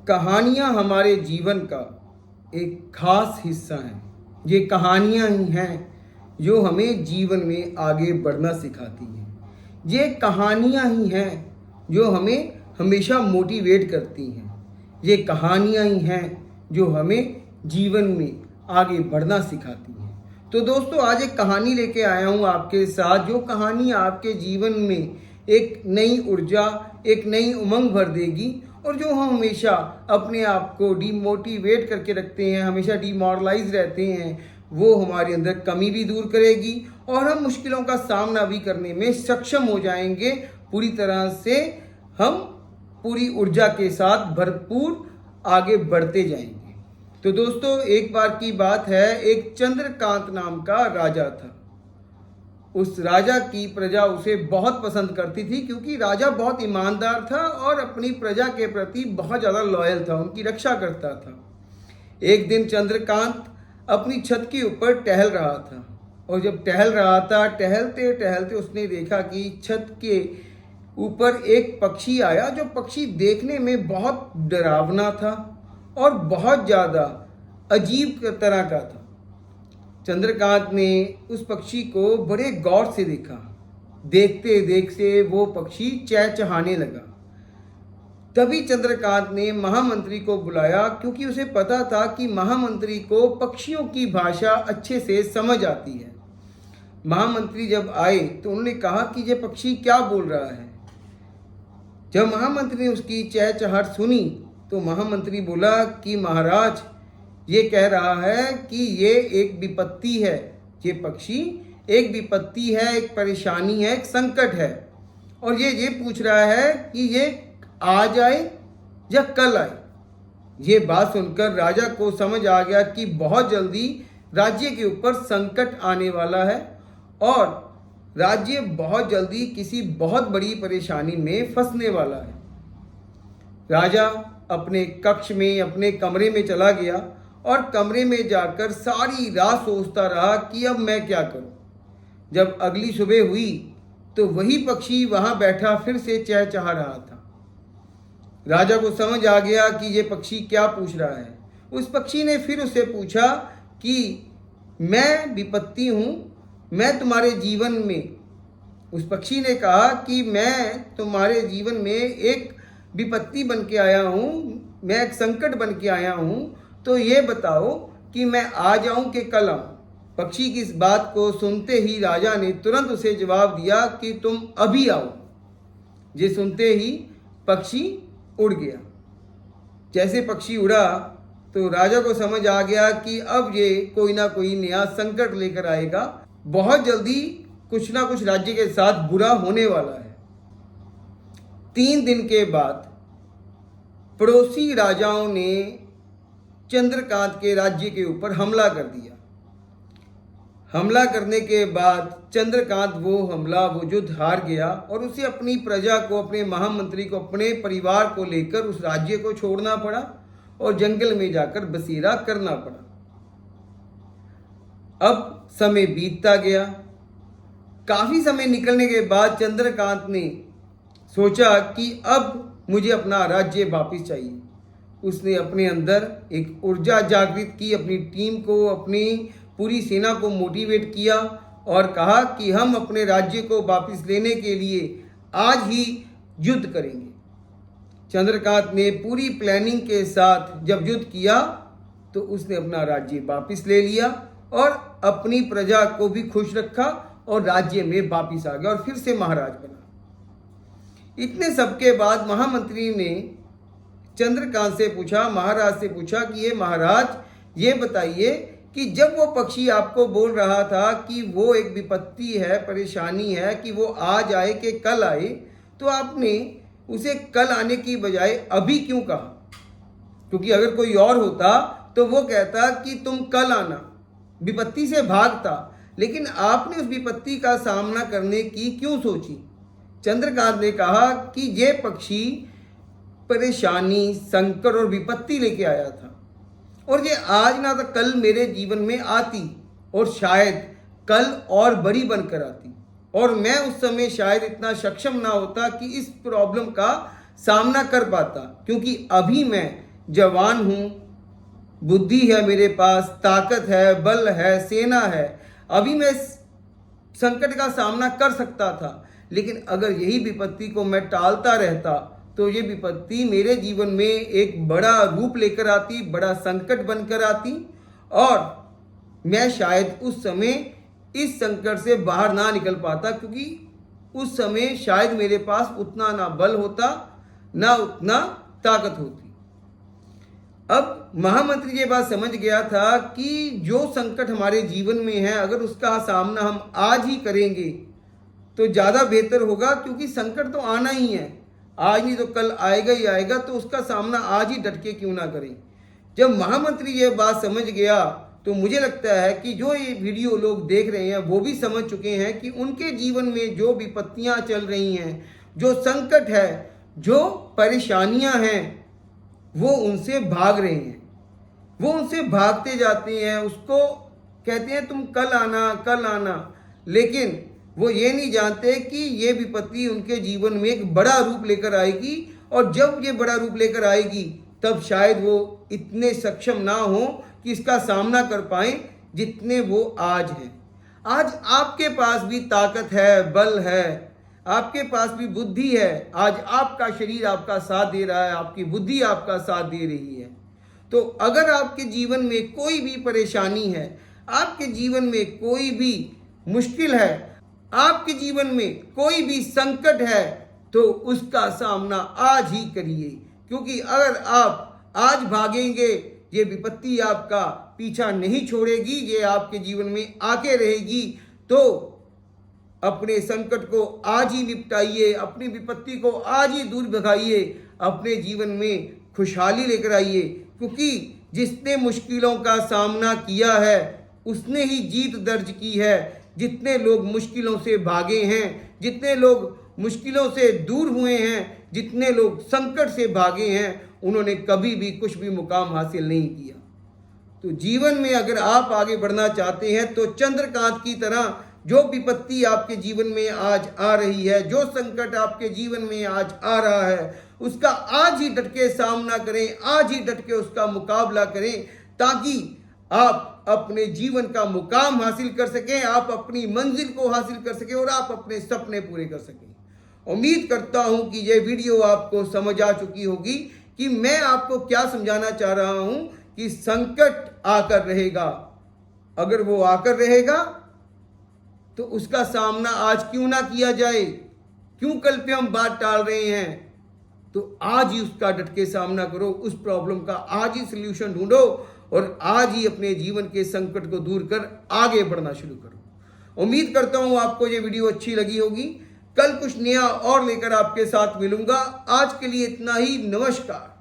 कहानियाँ हमारे जीवन का एक खास हिस्सा हैं। ये कहानियाँ ही हैं जो हमें जीवन में आगे बढ़ना सिखाती हैं। ये कहानियाँ ही हैं जो हमें हमेशा मोटिवेट करती हैं। ये कहानियाँ ही हैं जो हमें जीवन में आगे बढ़ना सिखाती हैं। तो दोस्तों, आज एक कहानी लेके आया हूँ आपके साथ, जो कहानी आपके जीवन में एक नई ऊर्जा, एक नई उमंग भर देगी और जो हम हमेशा अपने आप को डिमोटिवेट करके रखते हैं, हमेशा डिमोरलाइज रहते हैं, वो हमारे अंदर कमी भी दूर करेगी और हम मुश्किलों का सामना भी करने में सक्षम हो जाएंगे। पूरी तरह से हम पूरी ऊर्जा के साथ भरपूर आगे बढ़ते जाएंगे। तो दोस्तों, एक बार की बात है, एक चंद्रकांत नाम का राजा था। उस राजा की प्रजा उसे बहुत पसंद करती थी, क्योंकि राजा बहुत ईमानदार था और अपनी प्रजा के प्रति बहुत ज़्यादा लॉयल था, उनकी रक्षा करता था। एक दिन चंद्रकांत अपनी छत के ऊपर टहल रहा था और जब टहल रहा था, टहलते टहलते उसने देखा कि छत के ऊपर एक पक्षी आया, जो पक्षी देखने में बहुत डरावना था और बहुत ज़्यादा अजीब तरह का था। चंद्रकांत ने उस पक्षी को बड़े गौर से देखा। देखते देखते वो पक्षी चहचहाने लगा। तभी चंद्रकांत ने महामंत्री को बुलाया, क्योंकि उसे पता था कि महामंत्री को पक्षियों की भाषा अच्छे से समझ आती है। महामंत्री जब आए तो उन्होंने कहा कि ये पक्षी क्या बोल रहा है। जब महामंत्री ने उसकी चहचहाट सुनी तो महामंत्री बोला कि महाराज, ये कह रहा है कि ये एक विपत्ति है। ये पक्षी एक विपत्ति है, एक परेशानी है, एक संकट है, और ये पूछ रहा है कि ये आज आए या कल आए। ये बात सुनकर राजा को समझ आ गया कि बहुत जल्दी राज्य के ऊपर संकट आने वाला है और राज्य बहुत जल्दी किसी बहुत बड़ी परेशानी में फंसने वाला है। राजा अपने कक्ष में, अपने कमरे में चला गया और कमरे में जाकर सारी रात सोचता रहा कि अब मैं क्या करूं। जब अगली सुबह हुई तो वही पक्षी वहां बैठा फिर से चहचहा रहा था। राजा को समझ आ गया कि ये पक्षी क्या पूछ रहा है। उस पक्षी ने फिर उससे पूछा कि मैं विपत्ति हूं, मैं तुम्हारे जीवन में। उस पक्षी ने कहा कि मैं तुम्हारे जीवन में एक विपत्ति बन के आया हूं, मैं एक संकट बन के आया हूं, तो ये बताओ कि मैं आ जाऊं कि कल आऊं। पक्षी की इस बात को सुनते ही राजा ने तुरंत उसे जवाब दिया कि तुम अभी आओ। ये सुनते ही पक्षी उड़ गया। जैसे पक्षी उड़ा तो राजा को समझ आ गया कि अब ये कोई ना कोई नया संकट लेकर आएगा। बहुत जल्दी कुछ ना कुछ राज्य के साथ बुरा होने वाला है। 3 दिन के बाद पड़ोसी राजाओं ने चंद्रकांत के राज्य के ऊपर हमला कर दिया। हमला करने के बाद चंद्रकांत वो युद्ध हार गया और उसे अपनी प्रजा को, अपने महामंत्री को, अपने परिवार को लेकर उस राज्य को छोड़ना पड़ा और जंगल में जाकर बसेरा करना पड़ा। अब समय बीतता गया। काफी समय निकलने के बाद चंद्रकांत ने सोचा कि अब मुझे अपना राज्य वापस चाहिए। उसने अपने अंदर एक ऊर्जा जागृत की, अपनी टीम को, अपनी पूरी सेना को मोटिवेट किया और कहा कि हम अपने राज्य को वापस लेने के लिए आज ही युद्ध करेंगे। चंद्रकांत ने पूरी प्लानिंग के साथ जब युद्ध किया तो उसने अपना राज्य वापस ले लिया और अपनी प्रजा को भी खुश रखा और राज्य में वापस आ गया और फिर से महाराज बना। इतने सबके बाद महामंत्री ने चंद्रकांत से पूछा, महाराज से पूछा कि ये महाराज, ये बताइए कि जब वो पक्षी आपको बोल रहा था कि वो एक विपत्ति है, परेशानी है, कि वो आज आए कि कल आए, तो आपने उसे कल आने की बजाय अभी क्यों कहा? क्योंकि अगर कोई और होता तो वो कहता कि तुम कल आना, विपत्ति से भागता, लेकिन आपने उस विपत्ति का सामना करने की क्यों सोची? चंद्रकांत ने कहा कि ये पक्षी परेशानी, संकट और विपत्ति लेके आया था और ये आज ना तो कल मेरे जीवन में आती और शायद कल और बड़ी बनकर आती और मैं उस समय शायद इतना सक्षम ना होता कि इस प्रॉब्लम का सामना कर पाता, क्योंकि अभी मैं जवान हूँ, बुद्धि है मेरे पास, ताकत है, बल है, सेना है, अभी मैं संकट का सामना कर सकता था। लेकिन अगर यही विपत्ति को मैं टालता रहता तो ये विपत्ति मेरे जीवन में एक बड़ा रूप लेकर आती, बड़ा संकट बनकर आती, और मैं शायद उस समय इस संकट से बाहर ना निकल पाता, क्योंकि उस समय शायद मेरे पास उतना ना बल होता, ना उतना ताकत होती। अब महामंत्री ये बात समझ गया था कि जो संकट हमारे जीवन में है, अगर उसका सामना हम आज ही करेंगे तो ज़्यादा बेहतर होगा, क्योंकि संकट तो आना ही है, आज नहीं तो कल आएगा ही आएगा, तो उसका सामना आज ही डट के क्यों ना करें। जब महामंत्री ये बात समझ गया तो मुझे लगता है कि जो ये वीडियो लोग देख रहे हैं वो भी समझ चुके हैं कि उनके जीवन में जो विपत्तियां चल रही हैं, जो संकट है, जो परेशानियां हैं, वो उनसे भाग रहे हैं, वो उनसे भागते जाते हैं, उसको कहते हैं तुम कल आना कल आना, लेकिन वो ये नहीं जानते कि ये विपत्ति उनके जीवन में एक बड़ा रूप लेकर आएगी, और जब ये बड़ा रूप लेकर आएगी तब शायद वो इतने सक्षम ना हो कि इसका सामना कर पाएं जितने वो आज हैं। आज आपके पास भी ताकत है, बल है, आपके पास भी बुद्धि है, आज आपका शरीर आपका साथ दे रहा है, आपकी बुद्धि आपका साथ दे रही है। तो अगर आपके जीवन में कोई भी परेशानी है, आपके जीवन में कोई भी मुश्किल है, आपके जीवन में कोई भी संकट है, तो उसका सामना आज ही करिए, क्योंकि अगर आप आज भागेंगे ये विपत्ति आपका पीछा नहीं छोड़ेगी, ये आपके जीवन में आके रहेगी। तो अपने संकट को आज ही निपटाइए, अपनी विपत्ति को आज ही दूर भगाइए, अपने जीवन में खुशहाली लेकर आइए, क्योंकि जिसने मुश्किलों का सामना किया है उसने ही जीत दर्ज की है। जितने लोग मुश्किलों से भागे हैं, जितने लोग मुश्किलों से दूर हुए हैं, जितने लोग संकट से भागे हैं, उन्होंने कभी भी कुछ भी मुकाम हासिल नहीं किया। तो जीवन में अगर आप आगे बढ़ना चाहते हैं तो चंद्रकांत की तरह जो विपत्ति आपके जीवन में आज आ रही है, जो संकट आपके जीवन में आज आ रहा है, उसका आज ही डट के सामना करें, आज ही डट के उसका मुकाबला करें, ताकि आप अपने जीवन का मुकाम हासिल कर सकें, आप अपनी मंजिल को हासिल कर सकें और आप अपने सपने पूरे कर सकें। उम्मीद करता हूं कि यह वीडियो आपको समझ आ चुकी होगी कि मैं आपको क्या समझाना चाह रहा हूं, कि संकट आकर रहेगा, अगर वो आकर रहेगा तो उसका सामना आज क्यों ना किया जाए, क्यों कल पे हम बात टाल रहे हैं। तो आज ही उसका डट के सामना करो, उस प्रॉब्लम का आज ही सल्यूशन ढूंढो और आज ही अपने जीवन के संकट को दूर कर आगे बढ़ना शुरू करो। उम्मीद करता हूं आपको ये वीडियो अच्छी लगी होगी। कल कुछ नया और लेकर आपके साथ मिलूंगा। आज के लिए इतना ही। नमस्कार।